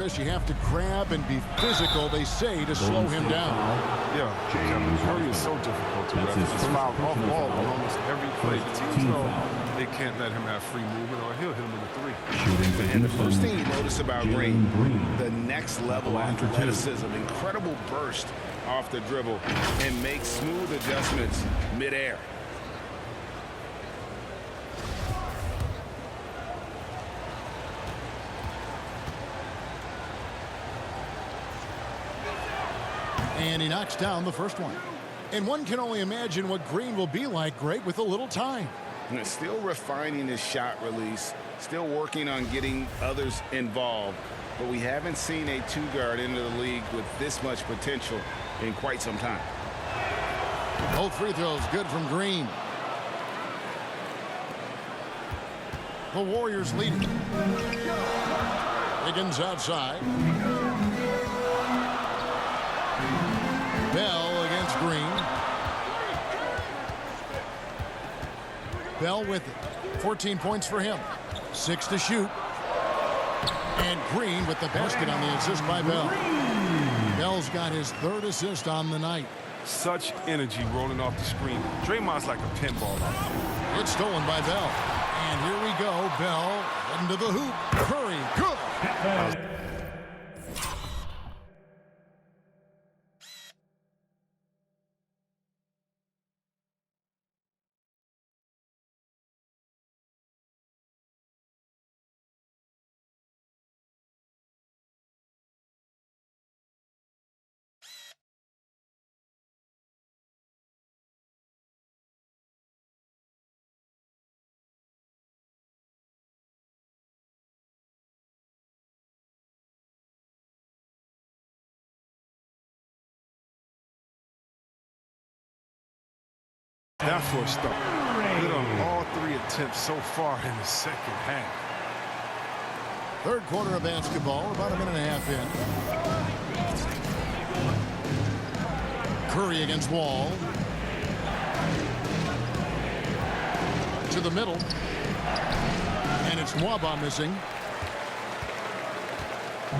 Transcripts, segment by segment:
You have to grab and be physical, they say, to slow him down. Yeah, Curry is so difficult to ref. He's fouled off ball on almost every play. The teams know they can't let him have free movement or he'll hit him with a three. And the first thing you notice about Green, the next level of athleticism, incredible burst off the dribble, and make smooth adjustments midair. And he knocks down the first one. And one can only imagine what Green will be like, great, with a little time. And still refining his shot release, still working on getting others involved. But we haven't seen a two-guard into the league with this much potential in quite some time. Both free throws good from Green. The Warriors lead. Higgins outside. Bell against Green. Bell with it. 14 points for him. 6 to shoot. And Green with the basket on the assist by Bell. Bell's got his third assist on the night. Such energy rolling off the screen. Draymond's like a pinball out there. It's stolen by Bell. And here we go. Bell into the hoop. Curry, good. That first stop. Good on all three attempts so far in the second half. Third quarter of basketball, about a minute and a half in. Curry against Wall. To the middle. And it's Mwaba missing.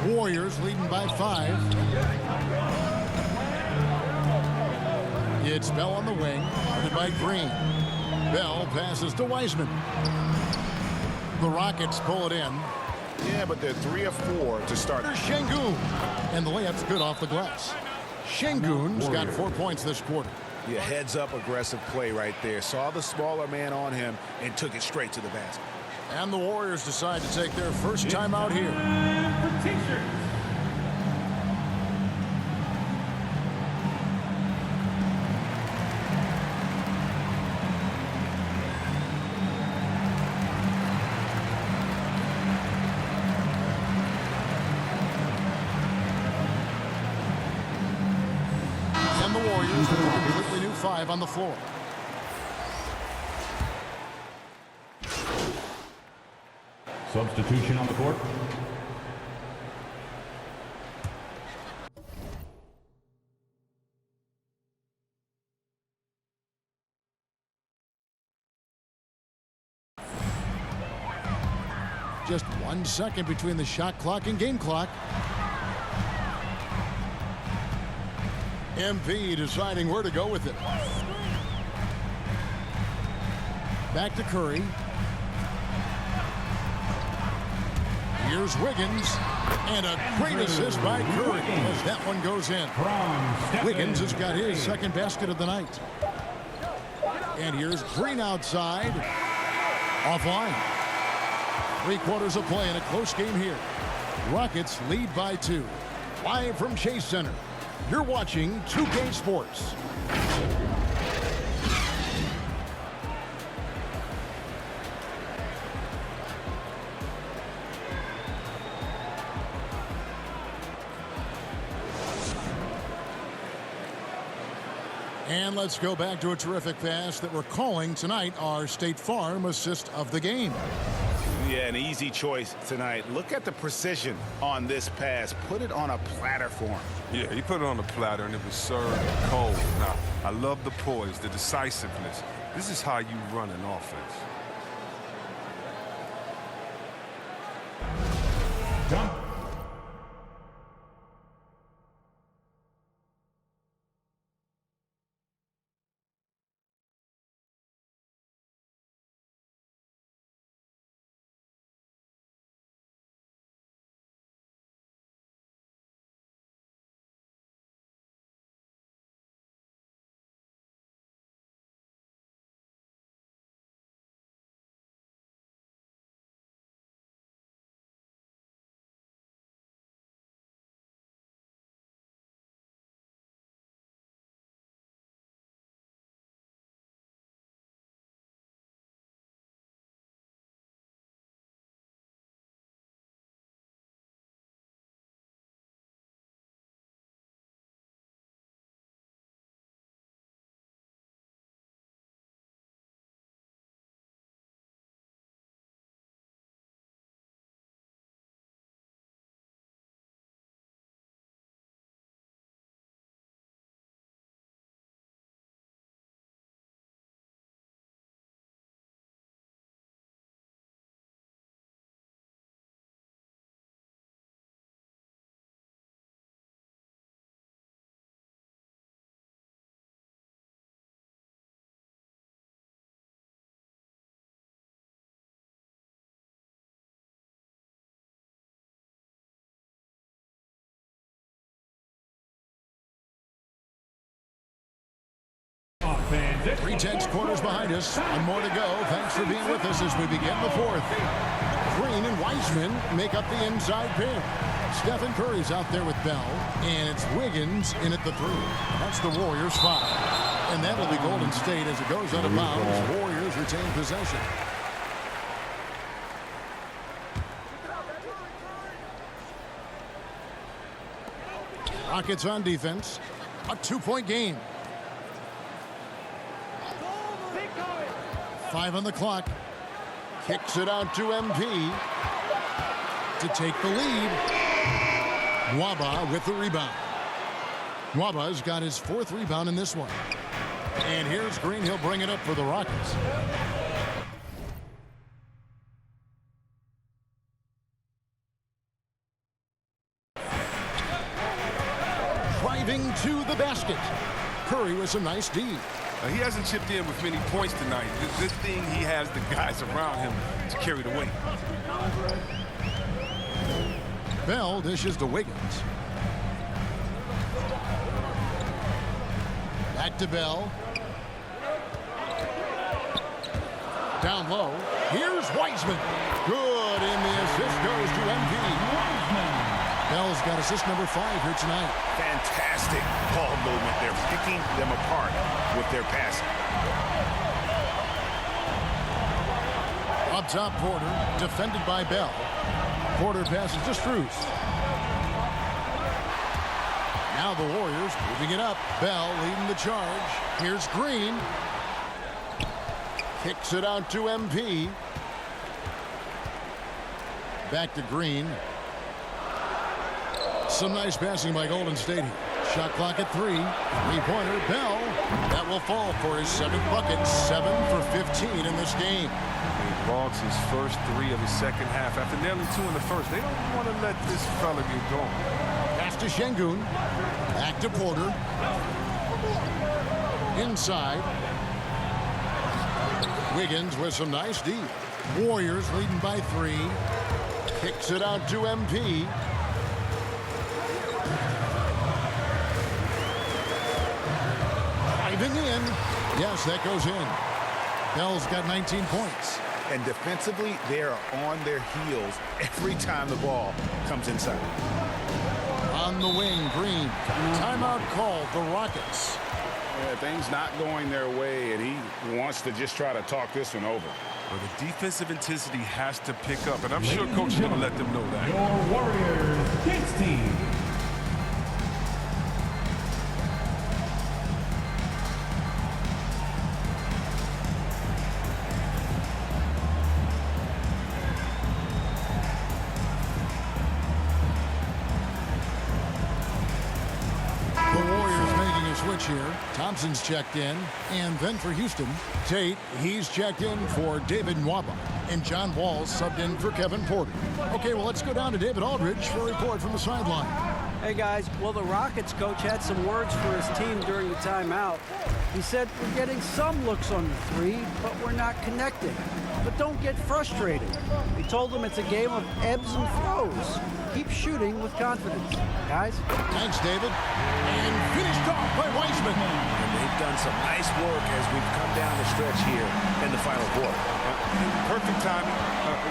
Warriors leading by 5. It's Bell on the wing, guarded by Green. Bell passes to Wiseman. The Rockets pull it in. Yeah, but they're 3 of 4 to start. Şengün. And the layup's good off the glass. Şengün's got 4 points this quarter. Yeah, heads-up aggressive play right there. Saw the smaller man on him and took it straight to the basket. And the Warriors decide to take their first time out here. And the Warriors with a completely new 5 on the floor. Substitution on the court. Just 1 second between the shot clock and game clock. MP deciding where to go with it. Back to Curry. Here's Wiggins. And a great assist by Curry as that one goes in. Wiggins has got his second basket of the night. And here's Green outside. Offline. 3 quarters of play in a close game here. Rockets lead by 2. Live from Chase Center. You're watching 2K Sports. And let's go back to a terrific pass that we're calling tonight our State Farm assist of the game. Yeah, an easy choice tonight. Look at the precision on this pass. Put it on a platter for him. Yeah, he put it on a platter and it was served cold. Now, I love the poise, the decisiveness. This is how you run an offense. Three tenths quarters behind us. One more to go. Thanks for being with us as we begin the fourth. Green and Wiseman make up the inside pair. Stephen Curry's out there with Bell, and it's Wiggins in at the 3. That's the Warriors' foul. And that'll be Golden State as it goes out of bounds. Warriors retain possession. Rockets on defense. A 2-point game. 5 on the clock. Kicks it out to MP to take the lead. Nwaba with the rebound. Nwaba's got his 4th rebound in this one. And here's Green. He'll bring it up for the Rockets. Driving to the basket. Curry with some nice D. He hasn't chipped in with many points tonight. Good thing he has the guys around him to carry the weight. Bell dishes to Wiggins. Back to Bell. Down low. Here's Wiseman. Good, and the assist goes to MP. Bell's got assist number 5 here tonight. Fantastic ball movement. They're picking them apart with their passing. Up top, Porter, defended by Bell. Porter passes to Strus. Now the Warriors moving it up. Bell leading the charge. Here's Green. Kicks it out to MP. Back to Green. Some nice passing by Golden State. Shot clock at 3. Three-pointer, Bell. That will fall for his 7th bucket. 7 for 15 in this game. He logs his first 3 of the second half after nearly 2 in the first. They don't want to let this fella get going. Pass to Şengün. Back to Porter. Inside. Wiggins with some nice D. Warriors leading by 3. Kicks it out to MP. Driving in. Yes, that goes in. Bell's got 19 points. And defensively, they are on their heels every time the ball comes inside. On the wing, Green. Timeout called, the Rockets. Yeah, things not going their way, and he wants to just try to talk this one over. Well, the defensive intensity has to pick up, and I'm sure Coach is going to let them know that. Your Warriors Kicks team. Here. Thompson's checked in, and then for Houston, Tate, he's checked in for David Nwaba, and John Wall's subbed in for Kevin Porter. Okay, well, let's go down to David Aldridge for a report from the sideline. Hey, guys. Well, the Rockets coach had some words for his team during the timeout. He said, we're getting some looks on the 3, but we're not connecting. But don't get frustrated. He told them it's a game of ebbs and flows. Keep shooting with confidence, guys. Thanks, David. And finished off by Wiseman. And they've done some nice work as we've come down the stretch here in the final quarter. Perfect timing.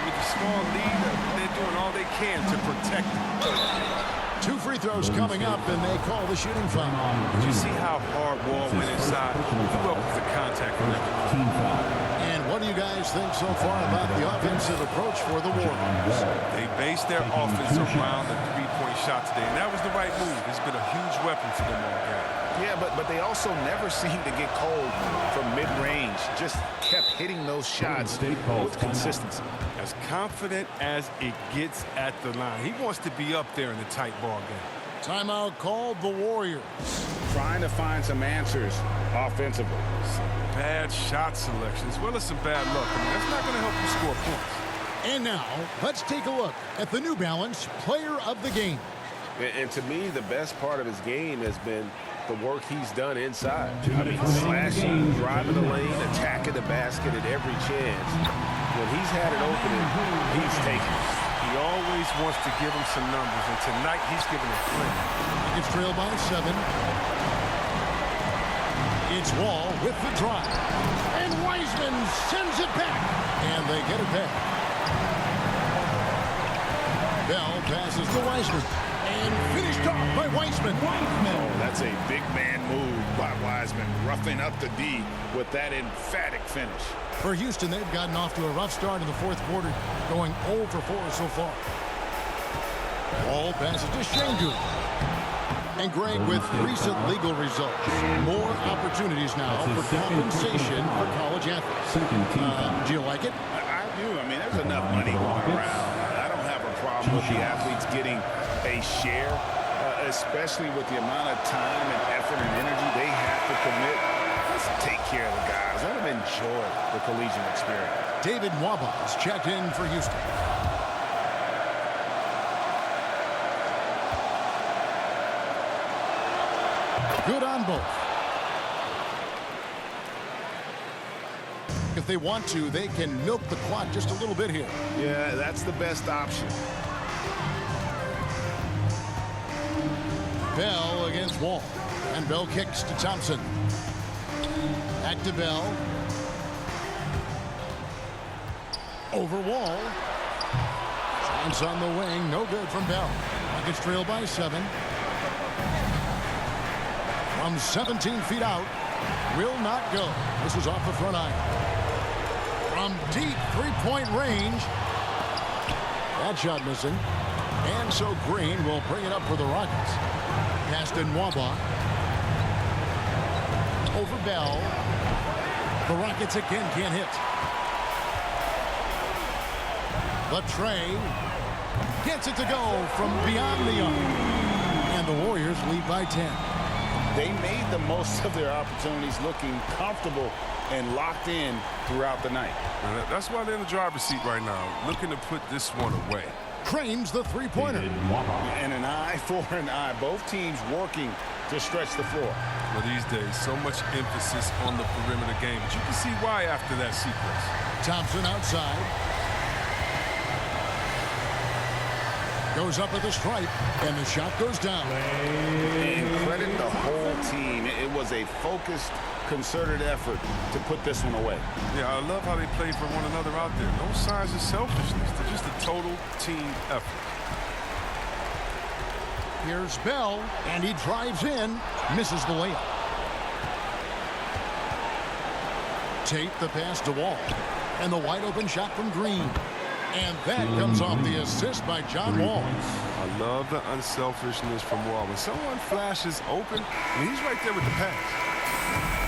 With a small lead, they're doing all they can to protect it. 2 free throws coming up, and they call the shooting foul. Did you see how hard Wall went inside? He welcomes the contact from Team foul. And what do you guys think so far about the offensive approach for the Warriors? They based their offense around the 3-point shot today, and that was the right move. It's been a huge weapon for them all game. Yeah, but they also never seem to get cold from mid-range. Just kept hitting those shots with consistency. As confident as it gets at the line. He wants to be up there in the tight ball game. Timeout called the Warriors. Trying to find some answers offensively. Some bad shot selection as well as some bad luck. I mean, that's not going to help you score points. And now, let's take a look at the New Balance Player of the Game. And to me, the best part of his game has been the work he's done inside. I mean, slashing, driving the lane, attacking the basket at every chance. When he's had an opening, he's taken it. He always wants to give him some numbers, and tonight he's giving them plenty. It's trailed by 7. It's Wall with the drive. And Wiseman sends it back. And they get it back. Bell passes to Wiseman. And finished off by Wiseman. Oh, that's a big man move by Wiseman, roughing up the D with that emphatic finish. For Houston, they've gotten off to a rough start in the fourth quarter, going 0 for 4 so far. Ball passes to Şengün. And Greg, with recent legal results, more opportunities now for compensation for college athletes. Do you like it? I do. I mean, there's enough money going around. I don't have a problem with the athletes getting a share, especially with the amount of time and effort and energy they have to commit. Let's take care of the guys. Let them enjoy the collegiate experience. David Nwaba checked in for Houston. Good on both. If they want to, they can milk the clock just a little bit here. Yeah, that's the best option. Bell against Wall. And Bell kicks to Thompson. Back to Bell. Over Wall. Chance on the wing. No good from Bell. Rockets trail by 7. From 17 feet out. Will not go. This is off the front iron. From deep three-point range. That shot missing. And so Green will bring it up for the Rockets. Pass to Nwaba. Over Bell. The Rockets again can't hit. The tray gets it to go from beyond the arc. And the Warriors lead by 10. They made the most of their opportunities, looking comfortable and locked in throughout the night. That's why they're in the driver's seat right now, looking to put this one away. Cranes the three-pointer. And an eye for an eye. Both teams working to stretch the floor. Well, these days, so much emphasis on the perimeter game. But you can see why after that sequence. Thompson outside. Goes up at the stripe, and the shot goes down. And credit the whole team. It was a focused, concerted effort to put this one away. Yeah, I love how they played for one another out there. No signs of selfishness. They're just a total team effort. Here's Bell, and he drives in, misses the layup. Tate the pass to Wall, and the wide open shot from Green. And that comes off the assist by John Wall. I love the unselfishness from Wall. When someone flashes open, and he's right there with the pass.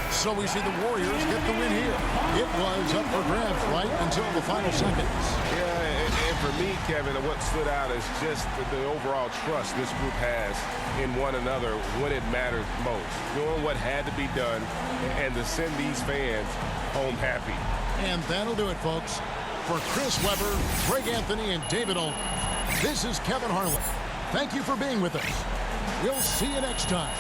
So we see the Warriors get the win here. It was up for grabs right until the final seconds. Yeah, and for me, Kevin, what stood out is just the overall trust this group has in one another when it matters most. Doing what had to be done and to send these fans home happy. And that'll do it, folks. For Chris Webber, Greg Anthony, and David Owen, this is Kevin Harlan. Thank you for being with us. We'll see you next time.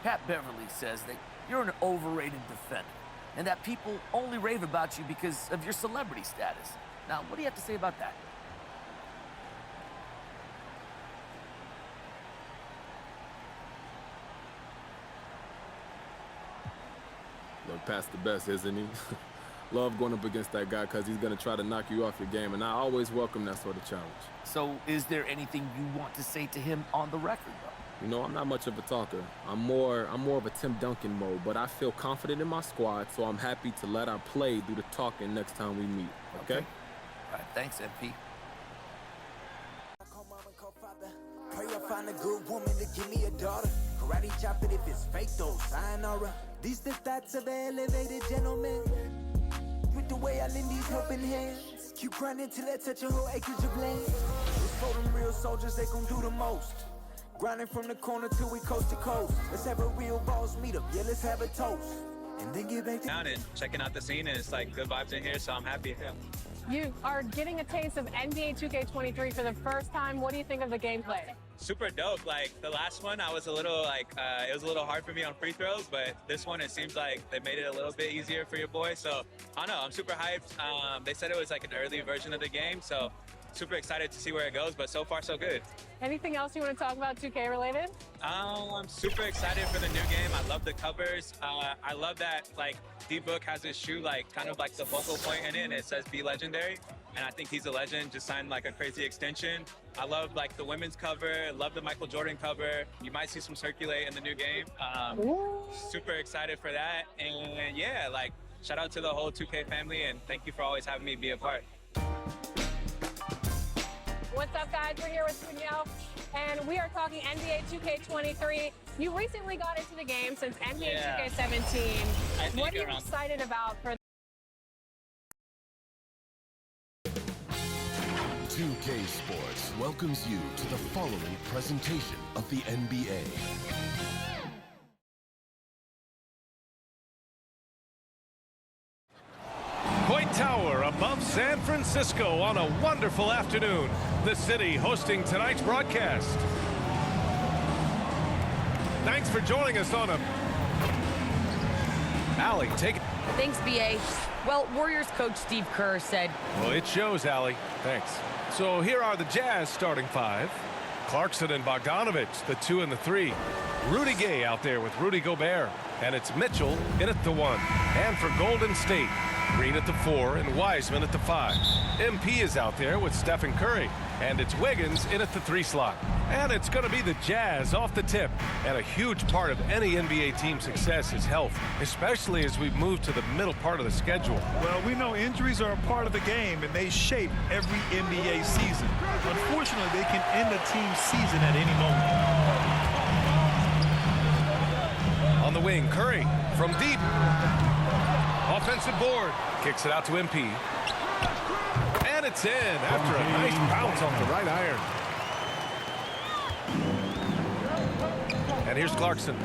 Pat Beverly says that you're an overrated defender and that people only rave about you because of your celebrity status. Now, what do you have to say about that? Look, Pat's the best, isn't he? Love going up against that guy because he's going to try to knock you off your game, and I always welcome that sort of challenge. So is there anything you want to say to him on the record, though? You know, I'm not much of a talker. I'm more of a Tim Duncan mode, but I feel confident in my squad, so I'm happy to let our play do the talking next time we meet, okay? All right, thanks, MP. Pray I find a good woman to give me a daughter. Karate chop it if it's fake though, sayonara. These the thoughts of an elevated gentleman. With the way I lend these helping hands. Keep grinding till I touch a whole acreage of land. It's for them real soldiers, they gon' do the most. Grinding from the corner till we coast to coast. Let's have a real boss meetup. Yeah, let's have a toast. And then get back to down and checking out the scene, and it's like good vibes in here, so I'm happy. You are getting a taste of NBA 2K23 for the first time. What do you think of the gameplay? Super dope. Like the last one, I was a little like it was a little hard for me on free throws, but this one it seems like they made it a little bit easier for your boy. So I don't know, I'm super hyped. They said it was like an early version of the game, so super excited to see where it goes. But so far so good. Anything else you want to talk about 2K related? I'm super excited for the new game. I love the covers. I love that like D-Book has his shoe like kind of like the focal point in it, and it says "Be Legendary." And I think he's a legend. Just signed like a crazy extension. I love like the women's cover. Love the Michael Jordan cover. You might see some circulate in the new game. Super excited for that. And yeah, like shout out to the whole 2K family, and thank you for always having me be a part. What's up, guys? We're here with Cunio, and we are talking NBA 2K23. You recently got into the game since NBA 2K17. What are you excited about for 2K Sports welcomes you to the following presentation of the NBA. Coit Tower above San Francisco on a wonderful afternoon. The city hosting tonight's broadcast. Thanks for joining us on a... Allie, take it. Thanks, BA. Well, Warriors coach Steve Kerr said... Well, it shows, Allie. Thanks. So here are the Jazz starting five. Clarkson and Bogdanovich, the 2 and the 3. Rudy Gay out there with Rudy Gobert. And it's Mitchell in at the 1. And for Golden State, Green at the 4 and Wiseman at the 5. MP is out there with Stephen Curry. And it's Wiggins in at the 3 slot. And it's going to be the Jazz off the tip. And a huge part of any NBA team's success is health, especially as we move to the middle part of the schedule. Well, we know injuries are a part of the game, and they shape every NBA season. Unfortunately, they can end a team's season at any moment. On the wing, Curry from deep. Offensive board. Kicks it out to MP. And it's in after a nice bounce off the right iron. And here's Clarkson.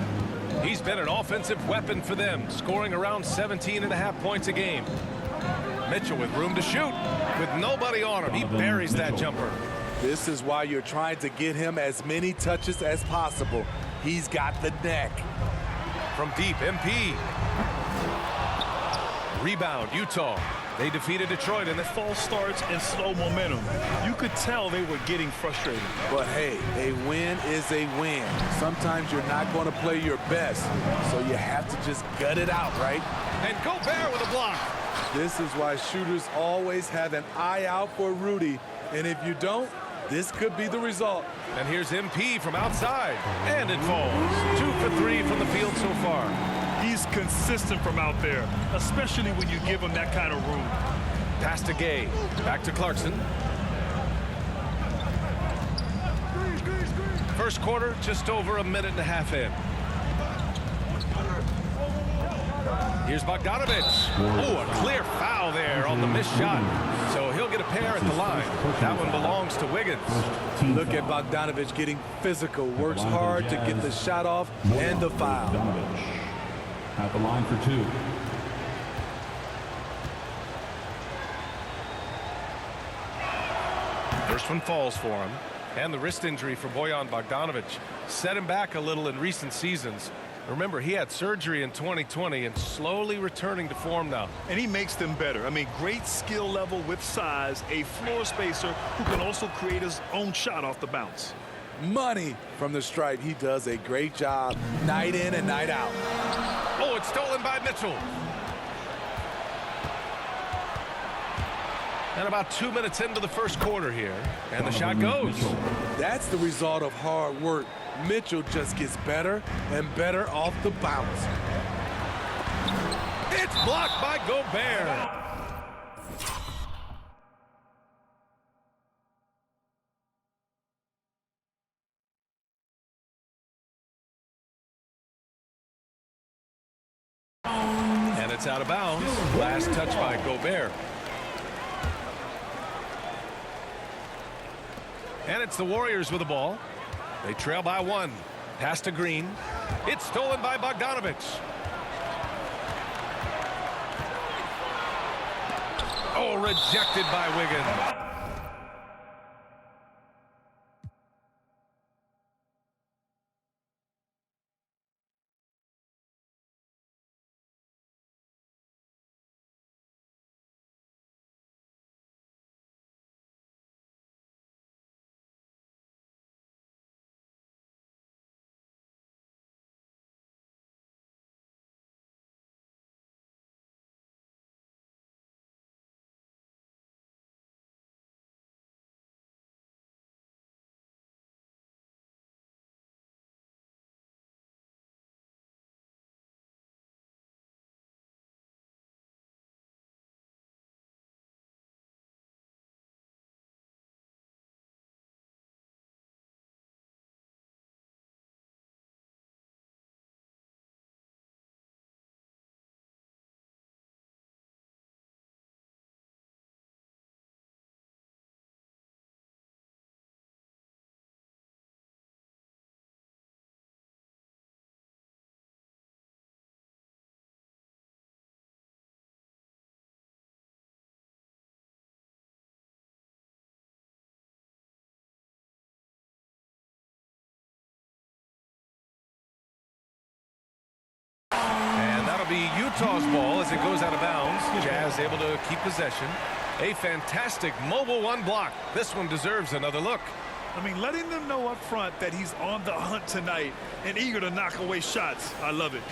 He's been an offensive weapon for them, scoring around 17.5 points a game. Mitchell with room to shoot, with nobody on him. He buries that jumper. This is why you're trying to get him as many touches as possible. He's got the neck. From deep, MP. Rebound, Utah. They defeated Detroit in the false starts and slow momentum. You could tell they were getting frustrated. But hey, a win is a win. Sometimes you're not going to play your best, so you have to just gut it out, right? And Gobert with a block. This is why shooters always have an eye out for Rudy. And if you don't, this could be the result. And here's MP from outside. And it falls. 2 for 3 from the field so far. He's consistent from out there, especially when you give him that kind of room. Pass to Gay. Back to Clarkson. First quarter, just over a minute and a half in. Here's Bogdanovich. Oh, a clear foul there on the missed shot. So he'll get a pair at the line. That one belongs to Wiggins. Look at Bogdanovich getting physical. Works hard to get the shot off and the foul. At the line for 2. First one falls for him. And the wrist injury for Bojan Bogdanovich set him back a little in recent seasons. Remember, he had surgery in 2020 and slowly returning to form now. And he makes them better. I mean, great skill level with size, a floor spacer who can also create his own shot off the bounce. Money from the stripe. He does a great job night in and night out. Oh, it's stolen by Mitchell. And about 2 minutes into the first quarter here. And the shot goes. That's the result of hard work. Mitchell just gets better and better off the bounce. It's blocked by Gobert. And it's out of bounds. Last touch by Gobert. And it's the Warriors with the ball. They trail by 1. Pass to Green. It's stolen by Bogdanovich. Oh, rejected by Wiggins. And that'll be Utah's ball as it goes out of bounds. Jazz able to keep possession. A fantastic mobile 1 block. This one deserves another look. I mean, letting them know up front that he's on the hunt tonight and eager to knock away shots. I love it.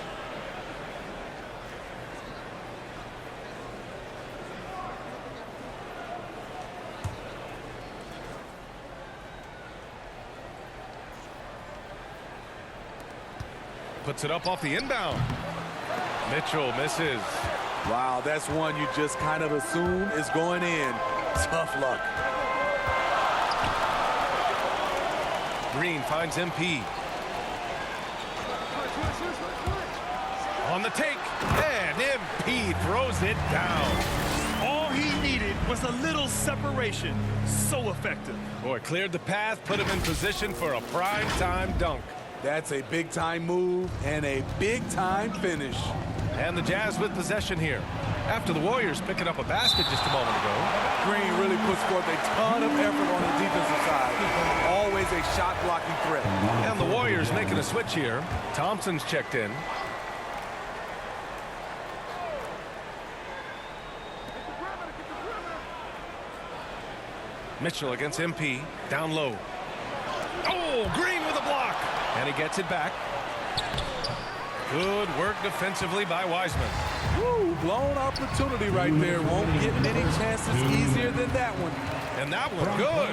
Puts it up off the inbound. Mitchell misses. Wow, that's one you just kind of assume is going in. Tough luck. Green finds MP. On the take, and MP throws it down. All he needed was a little separation. So effective. Boy, cleared the path, put him in position for a prime-time dunk. That's a big-time move and a big-time finish. And the Jazz with possession here. After the Warriors picking up a basket just a moment ago. Green really puts forth a ton of effort on the defensive side. Always a shot-blocking threat. And the Warriors making a switch here. Thompson's checked in. Mitchell against MP. Down low. Oh, Green with a block. And he gets it back. Good work defensively by Wiseman. Woo, blown opportunity right there. Won't get many chances easier than that one. And that one good.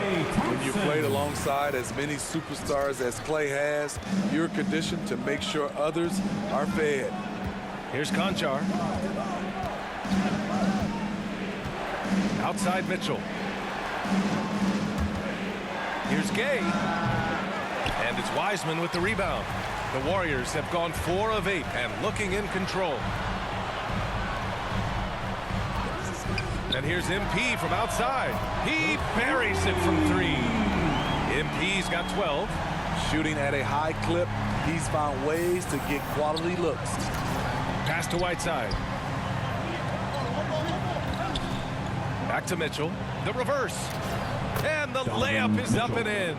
When you played alongside as many superstars as Clay has, you're conditioned to make sure others are fed. Here's Conchar. Outside Mitchell. Here's Gay. And it's Wiseman with the rebound. The Warriors have gone 4 of 8 and looking in control. And here's MP from outside. He buries it from 3. MP's got 12. Shooting at a high clip, he's found ways to get quality looks. Pass to Whiteside. Back to Mitchell. The reverse. And the layup is up and in.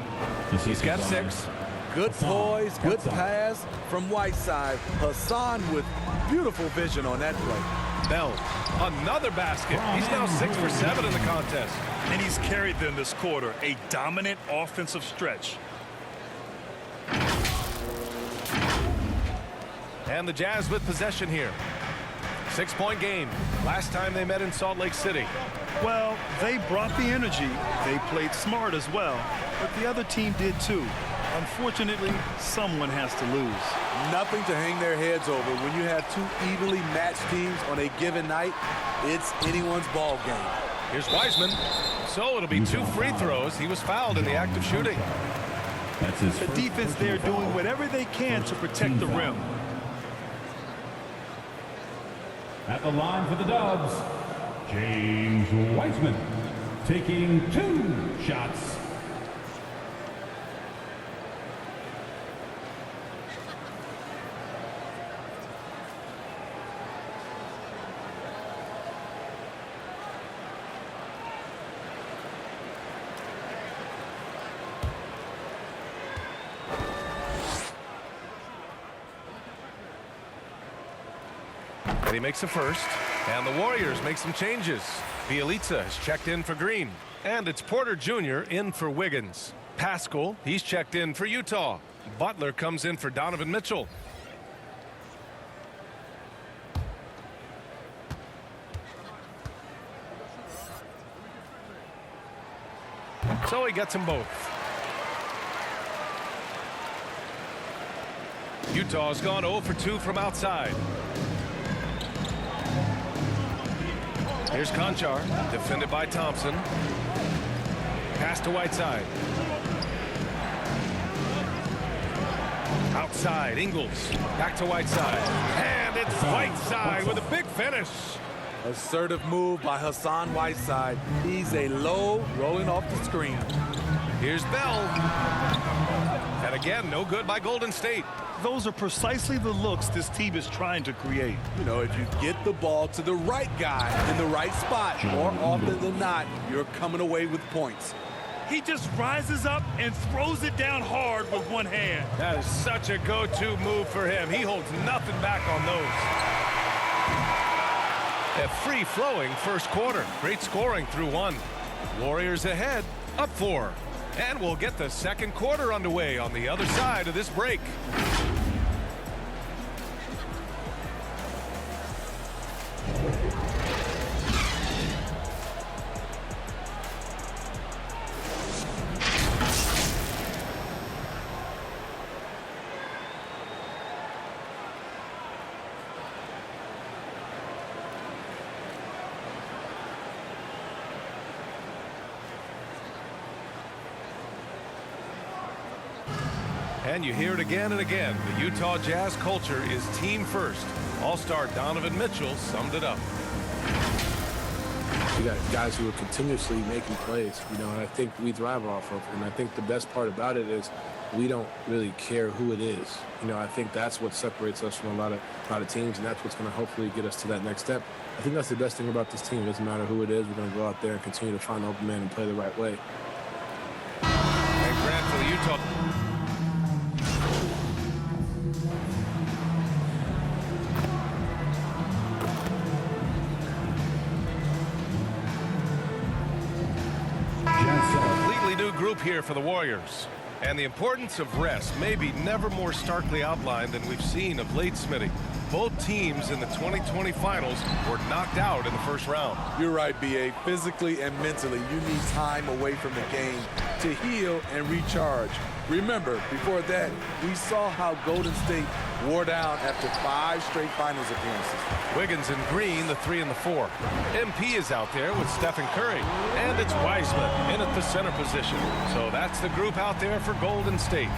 He's got 6. Good poise, good pass from Whiteside. Hassan with beautiful vision on that play. Bell, another basket. He's now 6 for 7 in the contest. And he's carried them this quarter. A dominant offensive stretch. And the Jazz with possession here. 6-point game. Last time they met in Salt Lake City. Well, they brought the energy. They played smart as well. But the other team did too. Unfortunately, someone has to lose. Nothing to hang their heads over. When you have 2 evenly matched teams on a given night, it's anyone's ball game. Here's Wiseman. So it'll be 2 free throws. He was fouled in the act of shooting. The defense there doing whatever they can to protect the rim. At the line for the Dubs, James Wiseman taking 2 shots. And he makes a first. And the Warriors make some changes. Bielitsa has checked in for Green. And it's Porter Jr. in for Wiggins. Pascal, he's checked in for Utah. Butler comes in for Donovan Mitchell. So he gets them both. Utah's gone 0 for 2 from outside. Here's Conchar, defended by Thompson. Pass to Whiteside. Outside, Ingles. Back to Whiteside. And it's Whiteside with a big finish. Assertive move by Hassan Whiteside. He's a low, rolling off the screen. Here's Bell. And again, no good by Golden State. Those are precisely the looks this team is trying to create. You know, if you get the ball to the right guy in the right spot, more often than not, you're coming away with points. He just rises up and throws it down hard with one hand. That is such a go-to move for him. He holds nothing back on those. A free-flowing first quarter. Great scoring through one. Warriors ahead, up 4. And we'll get the second quarter underway on the other side of this break. And you hear it again and again. The Utah Jazz culture is team first. All-star Donovan Mitchell summed it up. You got guys who are continuously making plays, you know, and I think we thrive off of. And I think the best part about it is we don't really care who it is. You know, I think that's what separates us from a lot of teams, and that's what's going to hopefully get us to that next step. I think that's the best thing about this team. It doesn't matter who it is. We're going to go out there and continue to find open man and play the right way. And Grant for the Utah. Completely new group here for the Warriors. And the importance of rest may be never more starkly outlined than we've seen of late, Smitty. Both teams in the 2020 finals were knocked out in the first round. You're right, B.A. Physically and mentally, you need time away from the game to heal and recharge. Remember, before that, we saw how Golden State wore down after 5 straight finals appearances. Wiggins and Green, the 3 and the 4. MP is out there with Stephen Curry. And it's Wiseman in at the center position. So that's the group out there for Golden State.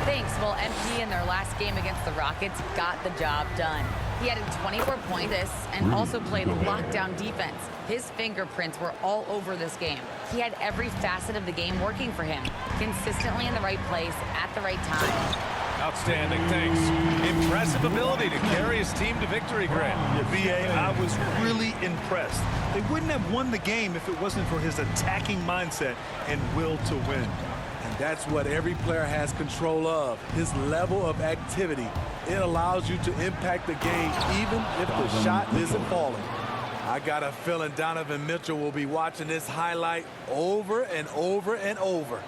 Thanks. Well, MP in their last game against the Rockets got the job done. He added 24 points and also played lockdown defense. His fingerprints were all over this game. He had every facet of the game working for him, consistently in the right place at the right time. Outstanding, thanks. Impressive ability to carry his team to victory, Grant. Yeah, B.A., I was really impressed. They wouldn't have won the game if it wasn't for his attacking mindset and will to win. And that's what every player has control of, his level of activity. It allows you to impact the game even if the shot isn't falling. I got a feeling Donovan Mitchell will be watching this highlight over and over and over.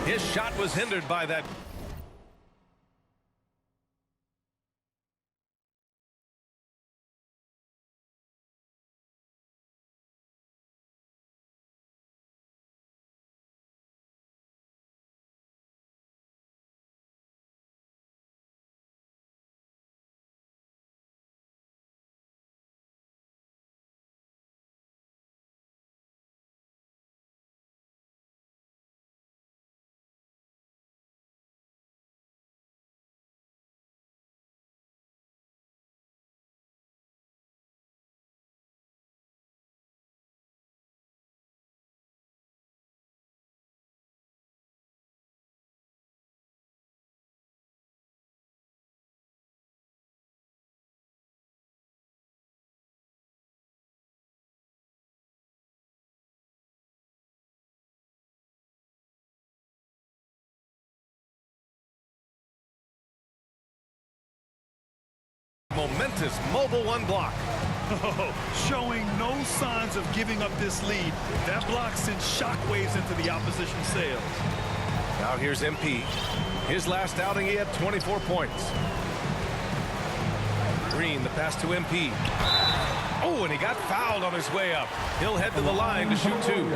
His shot was hindered by that Momentous mobile one block. Oh, showing no signs of giving up this lead. That block sent shockwaves into the opposition sails. Now here's MP. His last outing, he had 24 points. Green, the pass to MP. Oh, and he got fouled on his way up. He'll head to the line to shoot two.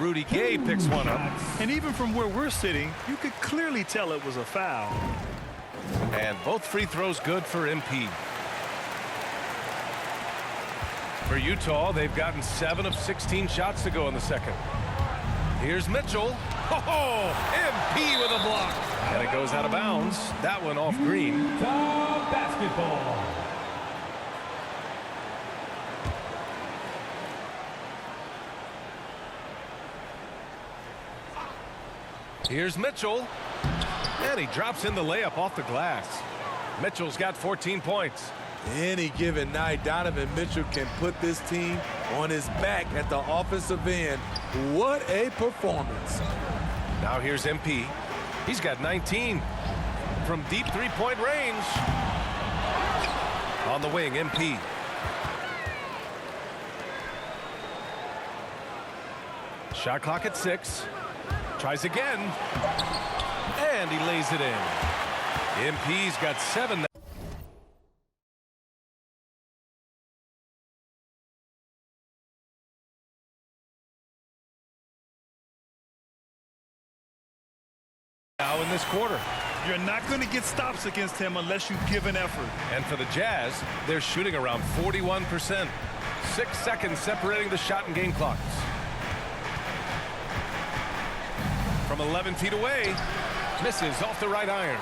Rudy Gay picks one up. And even from where we're sitting, you could clearly tell it was a foul. And both free throws good for MP. For Utah, they've gotten 7 of 16 shots to go in the second. Here's Mitchell. Oh, MP with a block. And it goes out of bounds. That one off Green. Basketball. Here's Mitchell. And he drops in the layup off the glass. Mitchell's got 14 points. Any given night, Donovan Mitchell can put this team on his back at the offensive end. What a performance. Now here's MP. He's got 19 from deep three-point range. On the wing, MP. Shot clock at 6. Tries again. And he lays it in. MP's got 7. Now in this quarter. You're not going to get stops against him unless you give an effort. And for the Jazz, they're shooting around 41%. 6 seconds separating the shot and game clocks. From 11 feet away, misses off the right iron.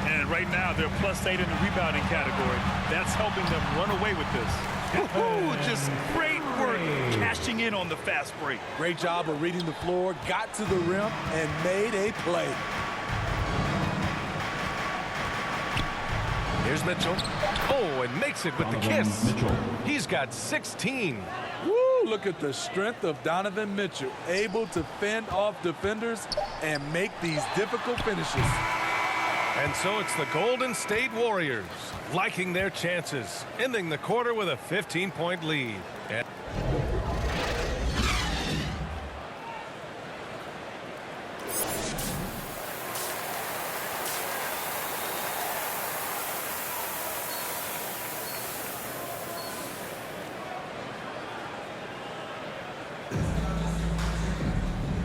And right now, they're +8 in the rebounding category. That's helping them run away with this. Woohoo! Just great work cashing in on the fast break. Great job of reading the floor, got to the rim, and made a play. Here's Mitchell. Oh, and makes it with the kiss. He's got 16. Woo, look at the strength of Donovan Mitchell, able to fend off defenders and make these difficult finishes. And so it's the Golden State Warriors liking their chances, ending the quarter with a 15-point lead.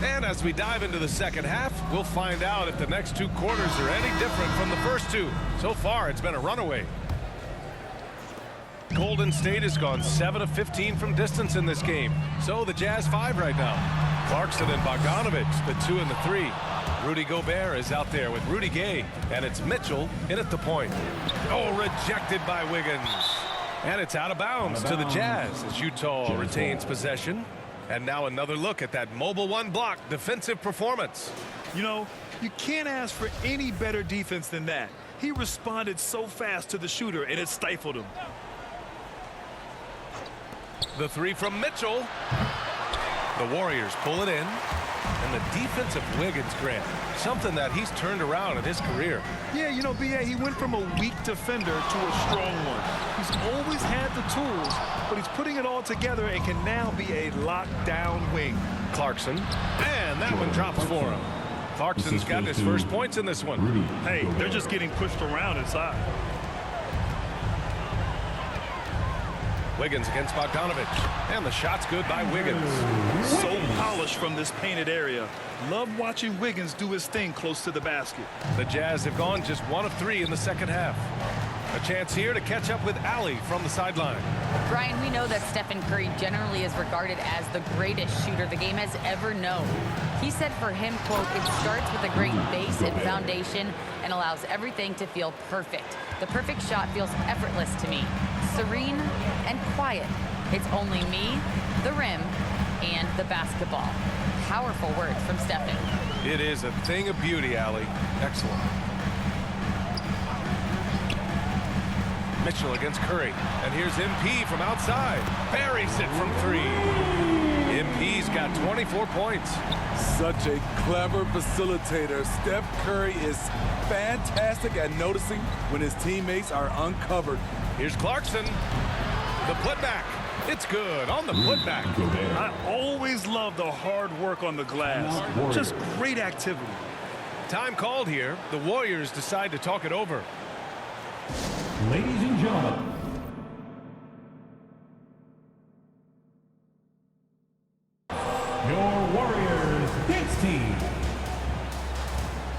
And as we dive into the second half, we'll find out if the next 2 quarters are any different from the first 2. So far, it's been a runaway. Golden State has gone 7 of 15 from distance in this game. So the Jazz 5 right now. Clarkson and Bogdanovich, the 2 and the 3. Rudy Gobert is out there with Rudy Gay. And it's Mitchell in at the point. Oh, rejected by Wiggins. And it's out of bounds to the Jazz as Utah retains possession. And now another look at that mobile one block defensive performance. You know, you can't ask for any better defense than that. He responded so fast to the shooter, and it stifled him. The 3 from Mitchell. The Warriors pull it in. And the defense of Wiggins, Grant, something that he's turned around in his career. Yeah, you know, B.A., he went from a weak defender to a strong one. He's always had the tools, but he's putting it all together and can now be a lockdown wing. Clarkson, and that one drops for him. Clarkson's got his first points in this one. Hey, they're just getting pushed around inside. Wiggins against Bogdanovich, and the shot's good by Wiggins. So polished from this painted area. Love watching Wiggins do his thing close to the basket. The Jazz have gone just 1 of 3 in the second half. A chance here to catch up with Allie from the sideline. Brian, we know that Stephen Curry generally is regarded as the greatest shooter the game has ever known. He said for him, quote, "It starts with a great base and foundation and allows everything to feel perfect. The perfect shot feels effortless to me. Serene and quiet. It's only me, the rim, and the basketball." Powerful words from Stephen. It is a thing of beauty, Allie. Excellent. Mitchell against Curry. And here's MP from outside. Buries it from 3. MP's got 24 points. Such a clever facilitator. Steph Curry is fantastic at noticing when his teammates are uncovered. Here's Clarkson. The putback. It's good on the putback. I always love the hard work on the glass. Just great activity. Time called here. The Warriors decide to talk it over. Ladies and gentlemen, your Warriors dance team.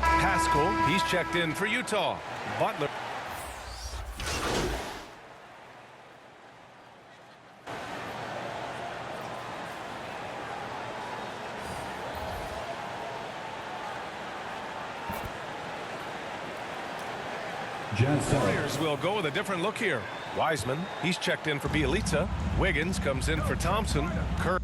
Pascal, he's checked in for Utah. Butler. Warriors will go with a different look here. Wiseman, he's checked in for Bielitsa. Wiggins comes in for Thompson. Curry.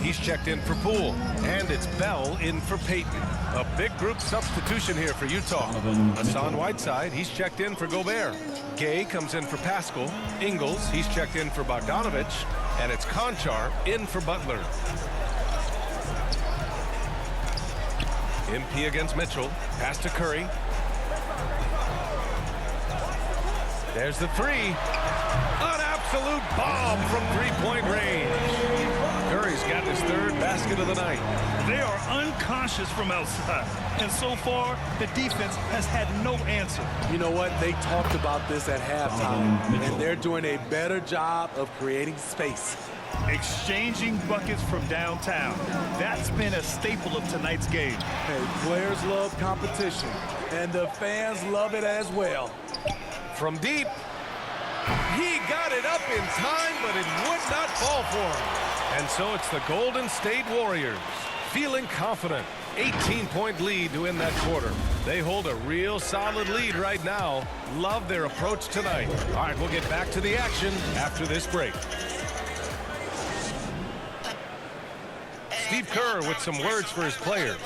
He's checked in for Poole, and it's Bell in for Payton. A big group substitution here for Utah. Hassan Whiteside, he's checked in for Gobert. Gay comes in for Pascal. Ingles, he's checked in for Bogdanovich, and it's Conchar in for Butler. MP against Mitchell. Pass to Curry. There's the three. An absolute bomb from three-point range. Curry's got his third basket of the night. They are unconscious from outside, and so far the defense has had no answer. You know what? They talked about this at halftime, and they're doing a better job of creating space. Exchanging buckets from downtown. That's been a staple of tonight's game. Hey, players love competition, and the fans love it as well. From deep, he got it up in time, but it would not fall for him. And so it's the Golden State Warriors feeling confident. 18-point lead to win that quarter. They hold a real solid lead right now. Love their approach tonight. All right, we'll get back to the action after this break. Steve Kerr with some words for his players.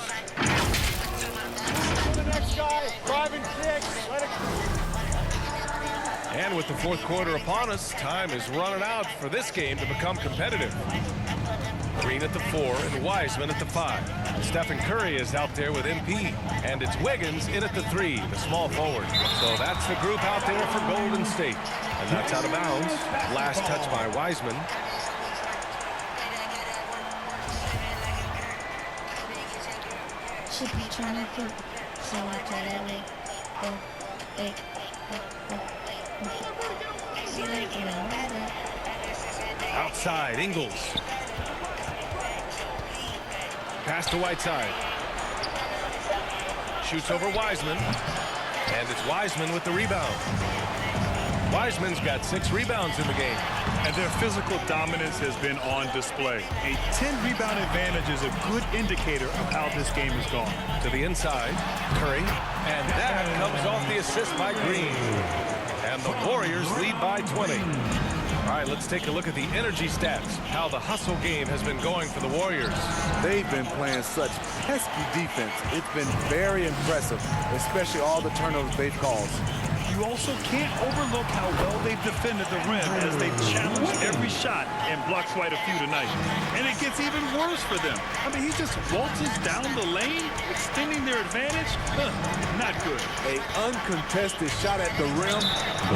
The next guy, driving kicks, let it. And with the fourth quarter upon us, time is running out for this game to become competitive. Green at the 4 and Wiseman at the 5. Stephen Curry is out there with MP. And it's Wiggins in at the 3, the small forward. So that's the group out there for Golden State. And that's out of bounds. Last touch by Wiseman. Should be trying to do so much that way. Outside, Ingles. Pass to Whiteside. Shoots over Wiseman. And it's Wiseman with the rebound. Wiseman's got 6 rebounds in the game. And their physical dominance has been on display. A 10-rebound advantage is a good indicator of how this game has gone. To the inside, Curry. And that comes off the assist by Green. And the Warriors lead by 20. All right, let's take a look at the energy stats, how the hustle game has been going for the Warriors. They've been playing such pesky defense. It's been very impressive, especially all the turnovers they've caused. You also can't overlook how well they've defended the rim as they've challenged every shot and blocked quite a few tonight. And it gets even worse for them. I mean, he just waltzes down the lane, extending their advantage. Not good. An uncontested shot at the rim,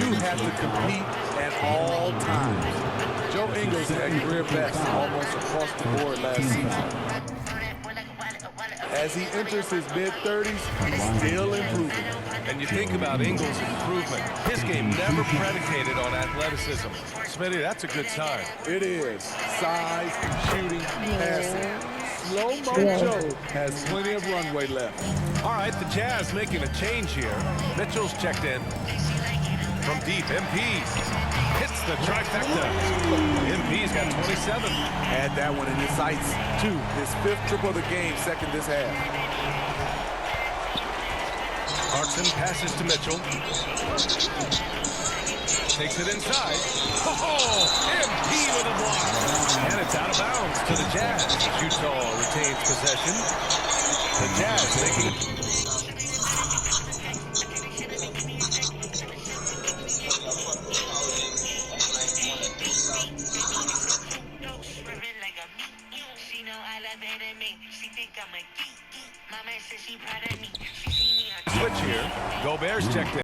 you have to compete at all times. Joe Ingles had career best almost across the board last season. As he enters his mid-30s, he's still improving. And you think about Ingles' improvement. His game never predicated on athleticism. Smitty, that's a good sign. It is. Size, shooting, passing. Slow-mo Joe has plenty of runway left. All right, the Jazz making a change here. Mitchell's checked in. From deep, MP hits the trifecta. MP's got 27. Had that one in his sights, too. His 5th triple of the game, second this half. Clarkson passes to Mitchell. Takes it inside. Oh, MP with a block. And it's out of bounds to the Jazz. Utah retains possession. The Jazz making... Switch here. Gobert's checked in.